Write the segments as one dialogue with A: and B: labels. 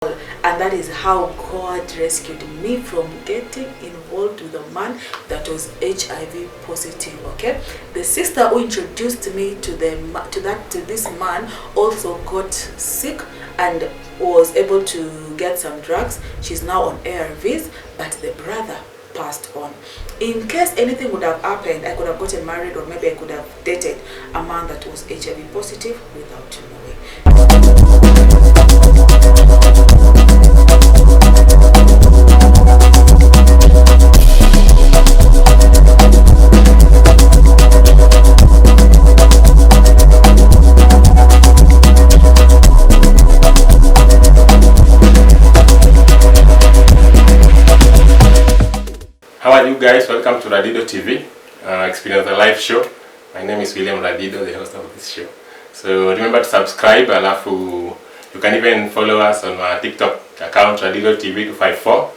A: And that is how God rescued me from getting involved with a man that was HIV positive. Okay, the sister who introduced me to this man also got sick and was able to get some drugs. She's now on ARVs, but the brother passed on. In case anything would have happened, I could have gotten married, or maybe I could have dated a man that was HIV positive without knowing.
B: How are you guys? Welcome to Radido TV, Experience the Live Show. My name is William Radido, the host of this show. So remember to subscribe, alafu you can even follow us on our TikTok account, Radido TV 254.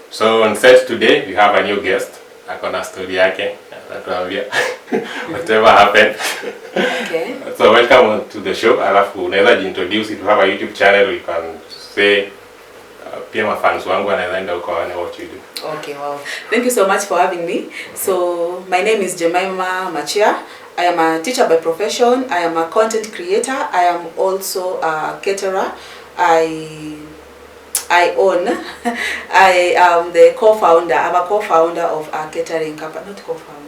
B: So on set today, we have a new guest. Akona story yake, whatever happened.
A: Okay.
B: So welcome to the show. Alafu unaweza introduce, if you have a YouTube channel, you can say pia mafans wangu wanaenda uko wane what you do.
A: Okay, wow. Thank you so much for having me. So my name is Jemimah Machia. I am a teacher by profession. I am a content creator. I am also a caterer. I am the co-founder. I'm a co-founder of a catering company. Not co-founder.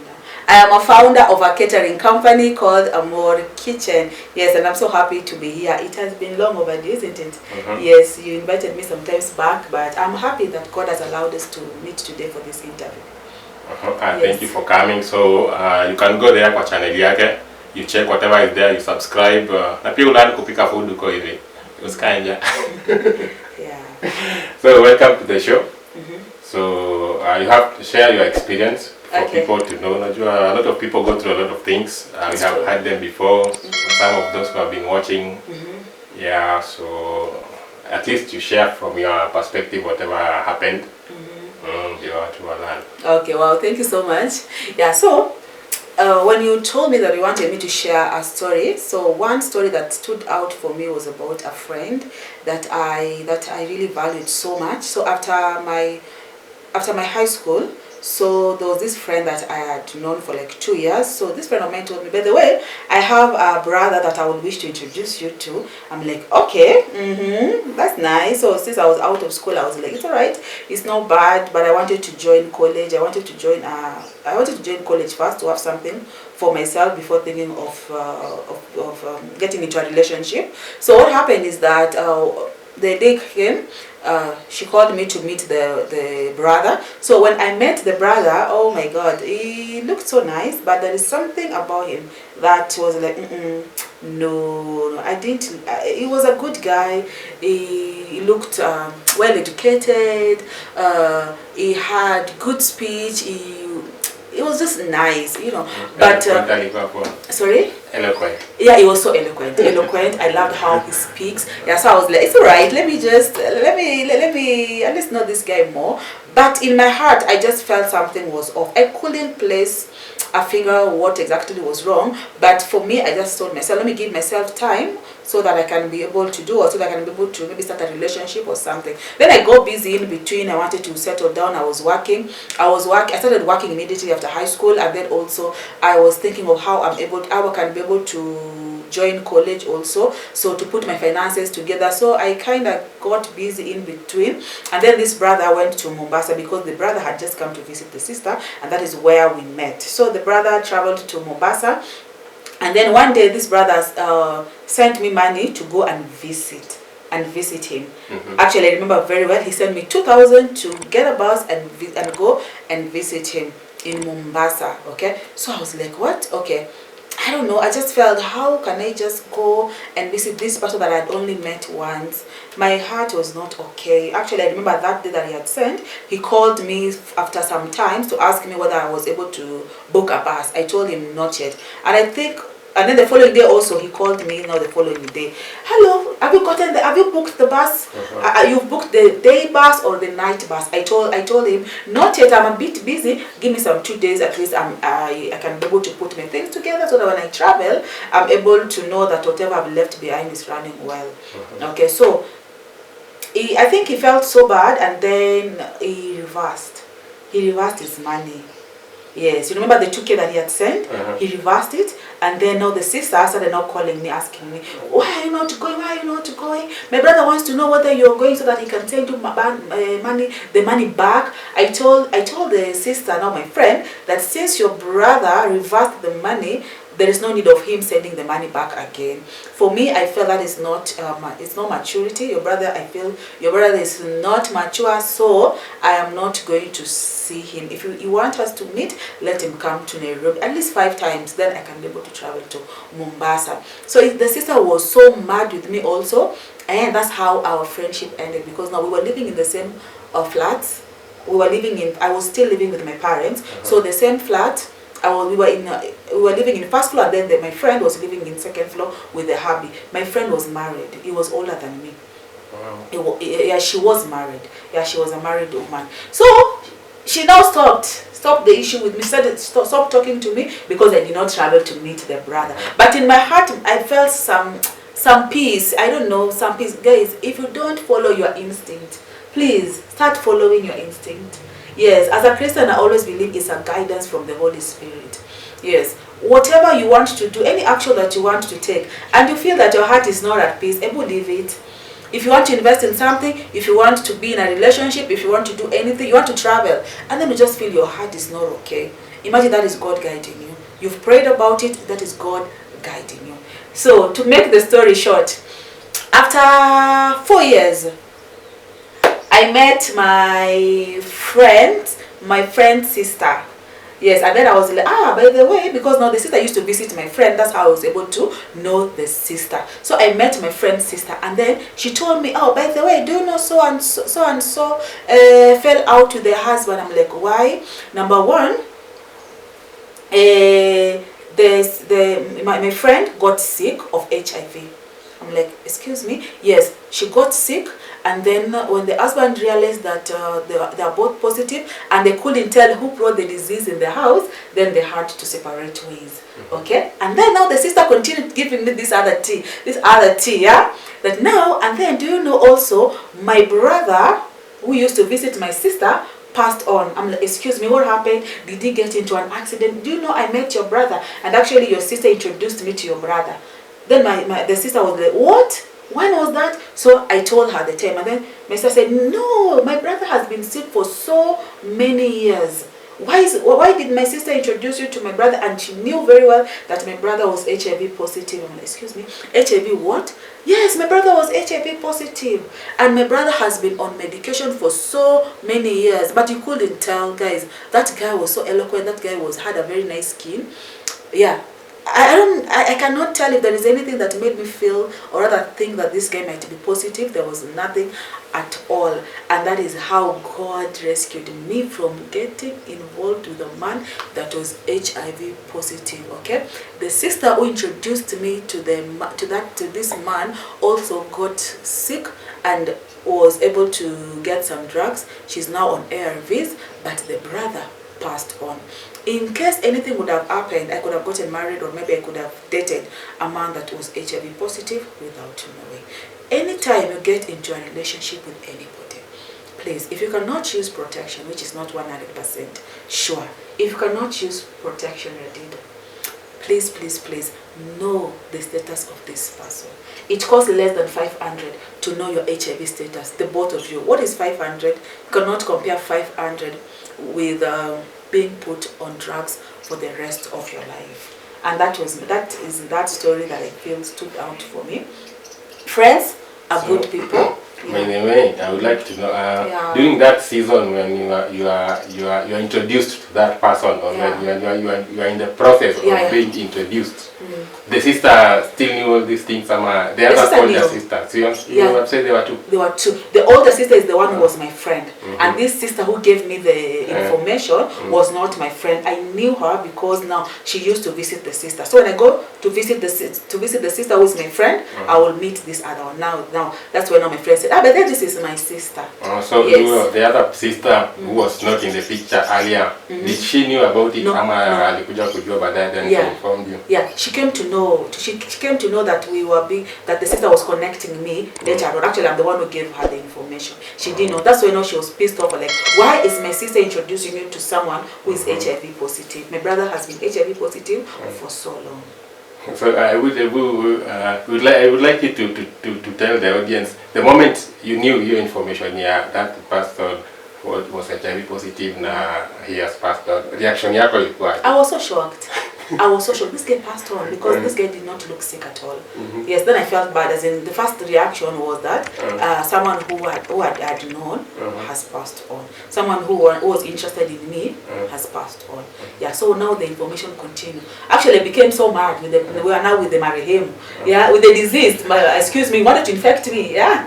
A: I am a founder of a catering company called Amor Kitchen. Yes, and I'm so happy to be here. It has been long overdue, isn't it? Yes, you invited me some times back, but I'm happy that God has allowed us to meet today for this interview.
B: Yes. Thank you for coming. So you can go there kwa channel yake, you check whatever is there, you subscribe. Na pia unaanza kupika food uko hivi. Usikanja.
A: Yeah.
B: So welcome to the show. So you have to share your experience for people to know. A lot of people go through a lot of things. We have had them before. Some of those who have been watching. Yeah, so at least you share from your perspective whatever happened.
A: Okay, well, thank you so much. Yeah, so when you told me that you wanted me to share a story, so one story that stood out for me was about a friend that I really valued so much. So after my high school, so there was this friend that I had known for like 2 years. So this friend of mine told me, by the way, I have a brother that I would wish to introduce you to. I'm like, okay, that's nice. So since I was out of school, I was like, it's alright, it's not bad, but I wanted to join college. I wanted to join college first to have something for myself before thinking of getting into a relationship. So what happened is that the day came, she called me to meet the brother. So when I met the brother, oh my God, he looked so nice, but there is something about him that was like, no, I didn't. He was a good guy. He looked well educated. He had good speech. It was just nice, you know. But sorry.
B: Eloquent.
A: Yeah, he was so eloquent. I loved how he speaks. Yeah, so I was like, it's alright. Let me at least know this guy more. But in my heart, I just felt something was off. I couldn't place a finger what exactly was wrong. But for me, I just told myself, let me give myself time so that I can be able to do, or so that I can be able to maybe start a relationship or something. Then I got busy in between. I wanted to settle down. I started working immediately after high school, and then also I was thinking of how I can be able to join college also, so to put my finances together. So I kind of got busy in between, and then this brother went to Mombasa because the brother had just come to visit the sister, and that is where we met. So the brother traveled to Mombasa, and then one day this brother sent me money to go and visit him. Actually, I remember very well, he sent me 2,000 to get a bus and go and visit him in Mombasa. Okay, so I was like, what? Okay, I don't know, I just felt, how can I just go and visit this person that I'd only met once? My heart was not okay. Actually, I remember that day that he had sent, he called me after some time to ask me whether I was able to book a bus. I told him not yet. And then the following day also, he called me, the following day. Hello, have you booked the bus? You've booked the day bus or the night bus? I told him, not yet, I'm a bit busy. Give me some 2 days at least. I can be able to put my things together so that when I travel, I'm able to know that whatever I've left behind is running well. Okay, so I think he felt so bad, and then he reversed his money. Yes, you remember the 2K that he had sent? He reversed it, and then now the sister started now calling me, asking me, why are you not going? Why are you not going? My brother wants to know whether you're going so that he can send you the money back. I told the sister, now my friend, that since your brother reversed the money, there is no need of him sending the money back again. For me, I feel that is not it's not maturity. Your brother, I feel your brother is not mature, so I am not going to see him. If you want us to meet, let him come to Nairobi at least 5 times. Then I can be able to travel to Mombasa. So the sister was so mad with me also, and that's how our friendship ended, because now we were living in the same flats. I was still living with my parents, so the same flat. We were living in first floor, and then my friend was living in second floor with the hubby. My friend was married. He was older than me. Wow. She was married. Yeah, she was a married woman. So she now stopped the issue with me. Said stop talking to me because I did not travel to meet the brother. But in my heart, I felt some peace. I don't know, some peace, guys. If you don't follow your instinct, please start following your instinct. Yes, as a Christian, I always believe it's a guidance from the Holy Spirit. Yes, whatever you want to do, any action that you want to take, and you feel that your heart is not at peace, leave it. If you want to invest in something, if you want to be in a relationship, if you want to do anything, you want to travel, and then you just feel your heart is not okay, imagine that is God guiding you. You've prayed about it, that is God guiding you. So, to make the story short, after 4 years, I met my friend's sister. Yes, and then I was like, by the way, because now the sister used to visit my friend, that's how I was able to know the sister. So I met my friend's sister, and then she told me, oh, by the way, do you know so and so fell out with their husband? I'm like, why? Number one, my friend got sick of HIV. I'm like, excuse me? Yes, she got sick, and then when the husband realized that they are both positive and they couldn't tell who brought the disease in the house, then they had to separate ways. Okay? And then now the sister continued giving me this other tea, yeah? That now, and then do you know also, my brother, who used to visit my sister, passed on. I'm like, excuse me, what happened? Did he get into an accident? Do you know I met your brother? And actually your sister introduced me to your brother. Then the sister was like, what? When was that? So I told her the time, and then my sister said, no, my brother has been sick for so many years. Why did my sister introduce you to my brother? And she knew very well that my brother was HIV positive. I'm like, excuse me, HIV what? Yes, my brother was HIV positive. And my brother has been on medication for so many years. But you couldn't tell, guys. That guy was so eloquent. That guy had a very nice skin. Yeah. I cannot tell if there is anything that made me feel or rather think that this guy might be positive. There was nothing at all. And that is how God rescued me from getting involved with a man that was HIV positive. Okay, the sister who introduced me to this man also got sick and was able to get some drugs. She's now on ARVs, but the brother passed on. In case anything would have happened, I could have gotten married, or maybe I could have dated a man that was HIV positive without knowing. Anytime you get into a relationship with anybody, please, if you cannot choose protection, which is not 100% sure, if you cannot choose protection, radido, please know the status of this person. It costs less than 500 to know your HIV status, the both of you. What is 500? You cannot compare 500 with being put on drugs for the rest of your life. And that is that story that I feel stood out for me. Friends are good people.
B: By the way, I would like to know, during that season when you are introduced to that person, or when you are in the process of being introduced, the sister still knew all these things. The other older sister. So you have said there were two.
A: There were two. The older sister is the one who was my friend, and this sister who gave me the information was not my friend. I knew her because now she used to visit the sister. So when I go to visit the sister who is my friend, I will meet this other one. Now that's when my friend said, but then this is my sister.
B: So yes. The other sister who was not in the picture earlier, did she knew about it?
A: No.
B: Then she informed you?
A: Yeah, she came to know know, she came to know that that the sister was connecting me later on. Actually, I'm the one who gave her the information. She didn't know. That's why, you know, she was pissed off. Like, why is my sister introducing you to someone who is HIV positive? My brother has been HIV positive for so long.
B: So I would like you to tell the audience the moment you knew your information. Yeah, that pastor was HIV positive. Now he has passed on. Reaction yako ilikuwa?
A: I was so shocked. I was so shocked. This guy passed on because this guy did not look sick at all. Yes, then I felt bad. As in, the first reaction was that someone who had known has passed on. Someone who was interested in me has passed on. Yeah, so now the information continued. Actually, I became so mad with we are now with the Marihim. Yeah, with the deceased. Excuse me, wanted to infect me. Yeah,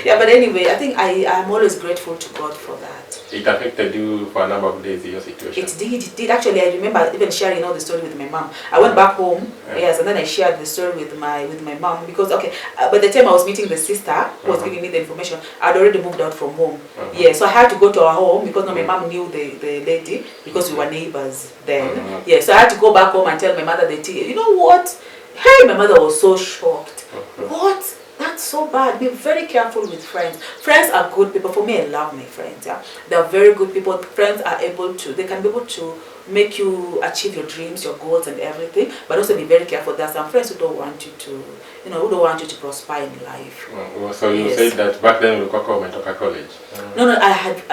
A: yeah. But anyway, I think I'm always grateful to God for that.
B: It affected you for a number of days, your situation?
A: It did. Actually, I remember even sharing all the story with my mom. I went back home, yes, and then I shared the story with my mom because, okay, by the time I was meeting the sister who was giving me the information, I'd already moved out from home. Yeah, so I had to go to her home because my mom knew the lady because we were neighbors then. Yeah, so I had to go back home and tell my mother you know what? Hey, my mother was so shocked. What? That's so bad. Be very careful with friends. Friends are good people. For me, I love my friends. Yeah, they are very good people. Friends are they can be able to make you achieve your dreams, your goals, and everything. But also be very careful. There are some friends who don't want you to, who don't want you to prosper in life.
B: So you said that back then you were college.
A: No, I had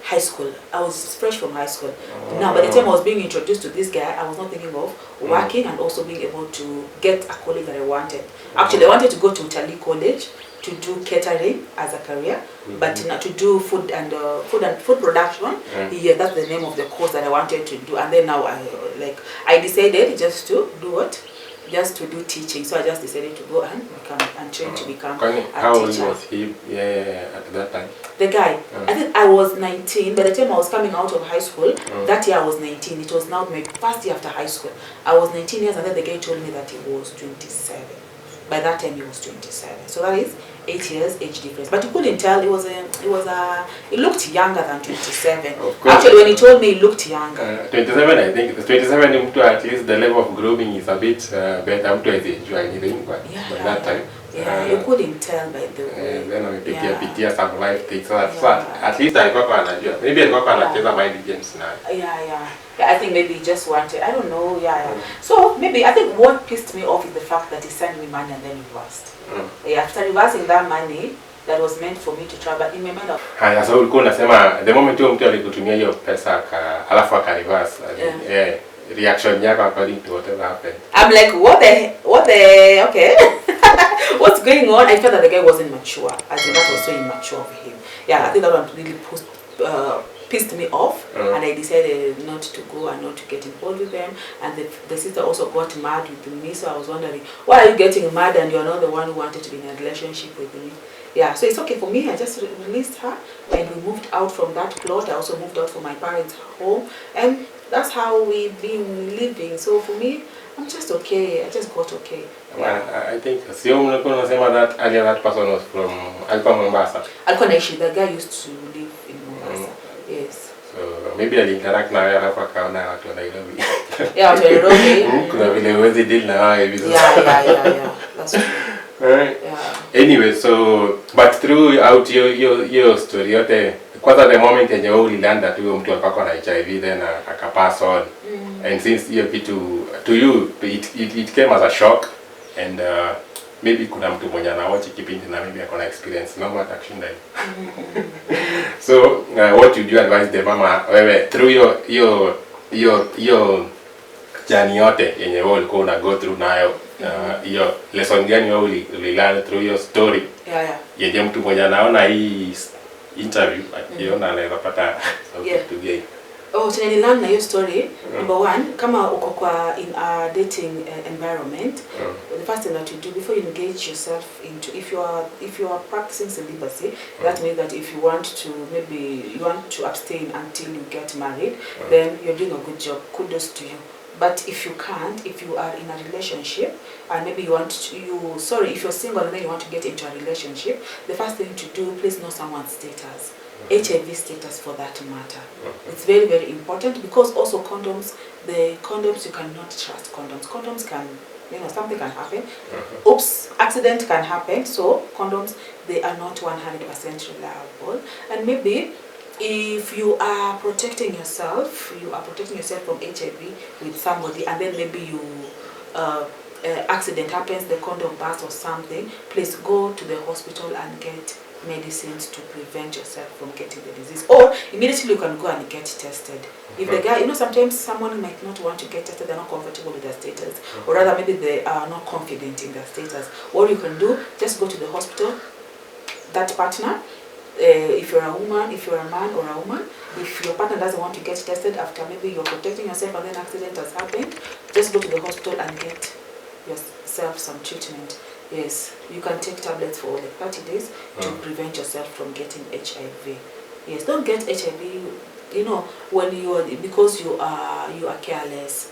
A: high school. I was fresh from high school. Now, by the time I was being introduced to this guy, I was not thinking of working and also being able to get a college that I wanted. Actually, I wanted to go to Italy College to do catering as a career, but to do food production. Yeah, that's the name of the course that I wanted to do. And then now I decided just to do what? Just to do teaching. So I just decided to go and train to become a teacher.
B: How old was he at that time?
A: The guy, I think I was 19. By the time I was coming out of high school, that year I was 19. It was now my first year after high school. I was 19 years, and then the guy told me that he was 27. By that time he was 27. So that is 8 years age difference. But you couldn't tell. It looked younger than 27. Actually, when he told me, he looked younger.
B: 27, I think. 27, at least the level of grooming is a bit better. By that time.
A: Yeah, you couldn't tell by the way.
B: Then we take care of some life things. So at least I got one idea. Maybe I got one mind games now.
A: Yeah, I think maybe he just wanted, I don't know, So maybe, I think what pissed me off is the fact that he sent me money and then reversed. After reversing that money, that was meant for me to travel in my mind of...
B: So ulikuwa unasema, the moment you mtu alikutumia hiyo pesa, alafu reverse, reaction yako according to whatever happened.
A: I'm like, okay. What's going on? I felt that the guy wasn't mature. I think that was so immature of him. Yeah, I think that one really pissed me off, and I decided not to go and not to get involved with them. And the sister also got mad with me, so I was wondering, why are you getting mad and you're not the one who wanted to be in a relationship with me? Yeah, so it's okay for me. I just released her, and we moved out from that plot. I also moved out from my parents' home, and that's how we've been living. So for me, I'm just okay. I just got okay.
B: Yeah. I think that earlier that person was from Mombasa.
A: The guy used to live in Mombasa. Yes.
B: So maybe I'll interact now alafu akaona watu wa Nairobi.
A: Yeah, watu wa Nairobi.
B: Kuna vile huwezi deal na wao hivi.
A: Yeah. That's true.
B: Alright.
A: Yeah.
B: Anyway, so but throughout your story yote, kwanza the moment yenye wewe ulianda tu mtu alikuwa na HIV then akapass on. And since hiyo kitu to you it came as a shock, and maybe kuna mtu mwenye anawacha kipindi na maybe akona experience no matter akshinda. So what would you advise the mama wewe through your journey yote yenye wewe ulikuwa una go through nayo, hiyo lesson gani wewe ulilearn through your story?
A: Yeah.
B: Yenye mtu mwenye anaona hii interview akiona anaweza pata kitu gani?
A: Chenye nililearn na hiyo story, number one, kama uko kwa in a dating environment, the first thing that you do before you engage yourself into, if you are practicing celibacy, that means that if you want to abstain until you get married, then you're doing a good job. Kudos to you. But if you can't, if you are in a relationship and maybe if you're single and then you want to get into a relationship, the first thing to do, please know someone's status. HIV status for that matter. It's very, very important, because also condoms, you cannot trust condoms. Condoms can, something can happen. Oops, accident can happen. So condoms, they are not 100% reliable. And maybe if you are protecting yourself from HIV with somebody, and then maybe you accident happens, the condom bursts or something, please go to the hospital and get medicines to prevent yourself from getting the disease, or immediately you can go and get tested. If the guy, sometimes someone might not want to get tested, they're not comfortable with their status, or rather maybe they are not confident in their status. What you can do, just go to the hospital, that partner, if you're a woman, if you're a man or a woman, if your partner doesn't want to get tested after maybe you're protecting yourself and then accident has happened, just go to the hospital and get yourself some treatment. Yes, you can take tablets for like 30 days to prevent yourself from getting HIV. Yes, don't get HIV, when you are, because you are careless.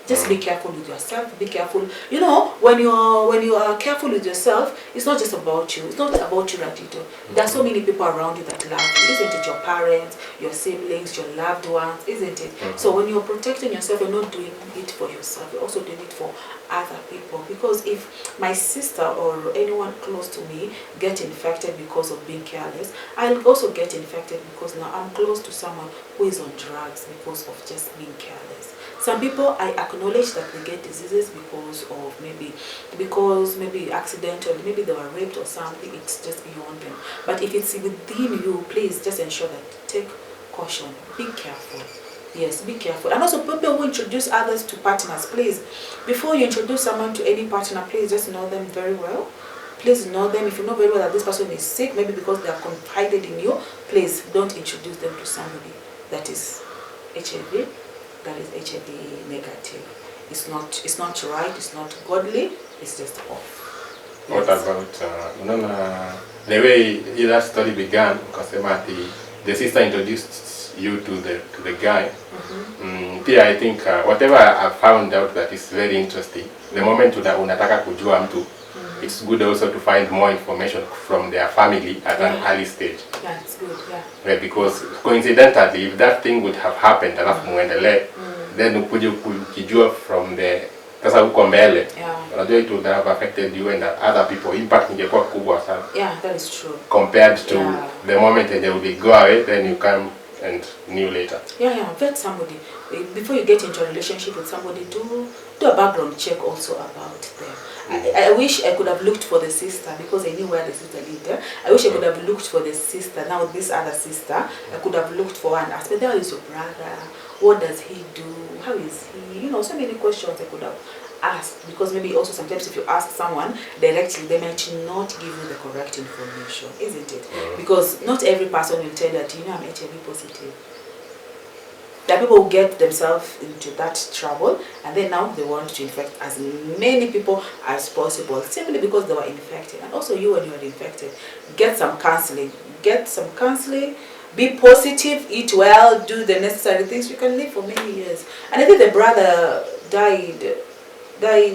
A: Just be careful with yourself. Be careful. When you are careful with yourself, it's not just about you. It's not about you, radido. There are so many people around you that love you. Isn't it? Your parents, your siblings, your loved ones, isn't it? So when you're protecting yourself, you're not doing it for yourself. You're also doing it for other people. Because if my sister or anyone close to me get infected because of being careless, I'll also get infected because now I'm close to someone who is on drugs because of just being careless. Some people, I acknowledge that they get diseases because maybe accidentally, maybe they were raped or something. It's just beyond them. But if it's within you, please just ensure that take caution. Be careful. Yes, be careful. And also people who introduce others to partners, please, before you introduce someone to any partner, please just know them very well. Please know them. If you know very well that this person is sick, maybe because they are confided in you, please don't introduce them to somebody that is HIV, that is HIV negative. It's not right, it's not godly, it's just off.
B: What about the way that story began? Because the sister introduced you to the guy. I think whatever I found out that is very interesting. The moment unataka kujua mtu, it's good also to find more information from their family at an early stage.
A: Yeah, it's good. Yeah.
B: Because coincidentally, if that thing would have happened, then ukuje ukijua from the sasa uko mbele, unajua it would have affected you and other people. Impact ingekuwa kubwa sana.
A: Yeah, that is true.
B: Compared to the moment they will go away, then you come and knew later.
A: Vet somebody before you get into a relationship with somebody. Do a background check also about them. I wish I could have looked for the sister because I knew where the sister lived. I wish I could have looked for the sister. Now this other sister, I could have looked for her and asked, "But there is your brother. What does he do? How is he?" So many questions I could have asked, because maybe also sometimes if you ask someone directly, they might not give you the correct information, isn't it? Because not every person will tell that, I'm HIV positive. There are people who get themselves into that trouble and then now they want to infect as many people as possible simply because they were infected. And also you, when you are infected, get some counseling. Be positive, eat well, do the necessary things. You can live for many years. And I think the brother died as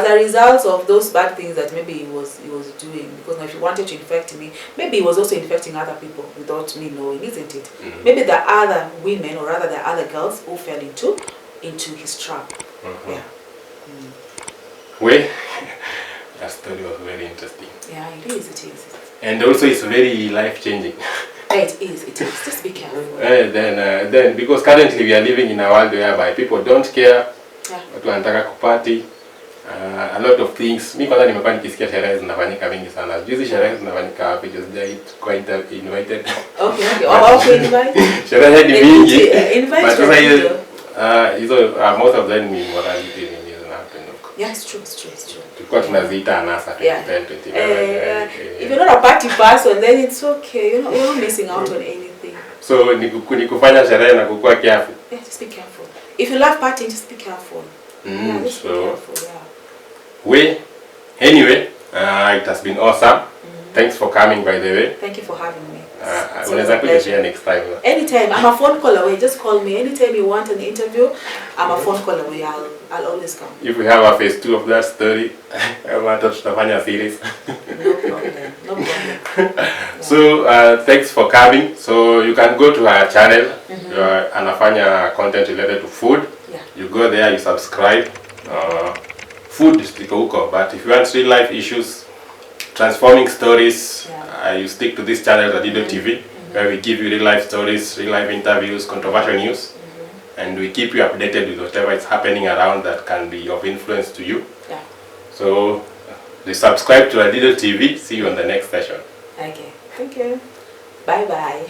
A: a result of those bad things that maybe he was doing. Because now if he wanted to infect me, maybe he was also infecting other people without me knowing, isn't it? Maybe there are other women, or rather there are other girls who fell into his trap. Yeah.
B: Well, that story was very interesting.
A: Yeah, it is.
B: And also it's very life-changing.
A: It is. Just be careful.
B: Then because currently we are living in a world whereby people don't care. Watu wanataka kupati. A lot of things. Mimi kwanza nimekuwa nikisikia sherehe zinafanyika mingi sana. Juzi sherehe zinafanyika wapi? Just quite invited. Okay, invite. Sherehe ni mingi. But sasa hizo most of them ni morality ni zinahappen.
A: Yeah, it's true.
B: Tulikuwa tunaziita anasa 2010.
A: If you're not a party person, then it's okay. You're not missing out on anything.
B: So ni kufanya sherehe na kukua careful.
A: Yeah, just be careful. If you love partying, just be careful. Just be careful.
B: Anyway, it has been awesome. Thanks for coming, by the way.
A: Thank you for having me.
B: Unaweza kuja pia next time.
A: Anytime. I'm a phone call away. Just call me anytime you want an interview. I'm a phone call away. I'll always come.
B: If we have a phase 2 of that story, I want to tutafanya series.
A: No problem. No problem. Yeah.
B: So thanks for coming. So you can go to her channel. Anafanya content related to food.
A: Yeah.
B: You go there, you subscribe. Food is Tuco, but if you want real life issues, transforming stories, you stick to this channel, Radido TV, where we give you real life stories, real life interviews, controversial news, and we keep you updated with whatever is happening around that can be of influence to you.
A: Yeah.
B: So, subscribe to Radido TV. See you on the next session.
A: Okay. Thank you. Bye bye.